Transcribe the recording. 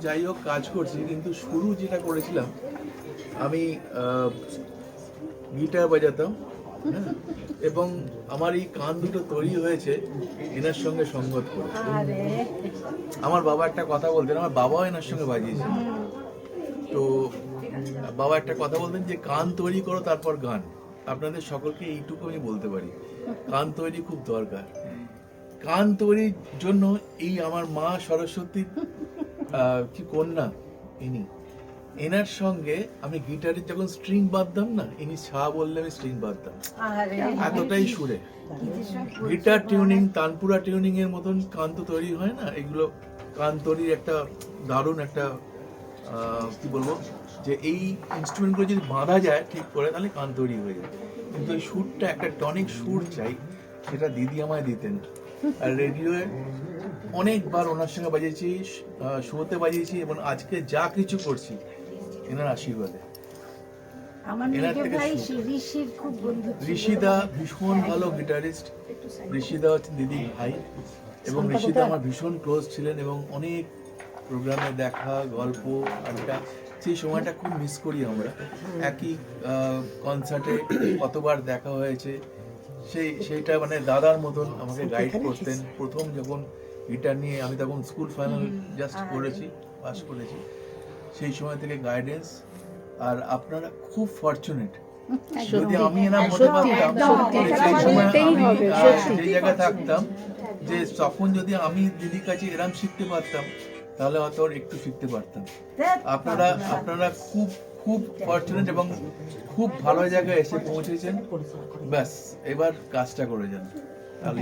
যাই হোক কাজ করছি, কিন্তু শুরু যেটা করেছিলাম আমি গিটার বাজাতাম, হ্যাঁ, এবং আমার এই কান দুটো তৈরি হয়েছে এনার সঙ্গে সঙ্গত করে। আমার বাবা একটা কথা বলতেন, আমার বাবাও এনার সঙ্গে বাজিয়েছে। তো বাবা একটা কথা বলতেন যে কান তৈরি করো তারপর গান। আপনাদের সকলকে এইটুকু আমি বলতে পারি, কান তৈরি খুব দরকার। কান তৈরির জন্য এই আমার মা সরস্বতীর কি কন্যা ইনি, এনার সঙ্গে আমি গিটারের যখন স্ট্রিং বাঁধতাম না, ইনি ছা বললে আমি স্ট্রিং বাঁধতাম, এতটাই সুরে। গিটার টিউনিং, তানপুরা টিউনিং এর মতন কান তো তৈরি হয় না। এগুলো কান তৈরির একটা দারুণ একটা কি বলবো, যে এই ইনস্ট্রুমেন্টগুলো যদি বাঁধা যায় ঠিক করে তাহলে কান তৈরি হয়ে যায়। কিন্তু এই সুরটা একটা টনিক সুর চাই, সেটা দিদি আমায় দিতেন। আর রেডিওয়ে অনেকবার ওনার সঙ্গে বাজিয়েছি, শোতে বাজিয়েছি, এবং আজকে যা কিছু করছি এনার আশীর্বাদে। ঋষিদা ভীষণ ভালো গিটারিস্ট। ঋষিদা হচ্ছেন দিদির ভাই, এবং ঋষিদা আমার ভীষণ ক্লোজ ছিলেন, এবং অনেক প্রোগ্রামে দেখা, গল্প, আড্ডা, সেই সময়টা খুব মিস করি আমরা। একই কনসার্টে কতবার দেখা হয়েছে, সেইটা মানে দাদার মতন আমাকে গাইড করতেন। প্রথম যখন গিটার নিয়ে আমি তখন স্কুল ফাইনাল জাস্ট করেছি, পাস করেছি, সেই সময় থেকে গাইডেন্স। আর আপনারা খুব ফরচুনেট, যদি আমি এনার হতে পারতাম, সেই সময় আমি যে জায়গায় থাকতাম, যে তখন যদি আমি দিদির কাছে এরম শিখতে পারতাম, তাহলে হয়তো একটু শিখতে পারতাম। আপনারা খুব খুব ফরচুনেট এবং খুব ভালো জায়গায় এসে পৌঁছেছেন। ব্যাস, এবার কাজটা করে যান তাহলে।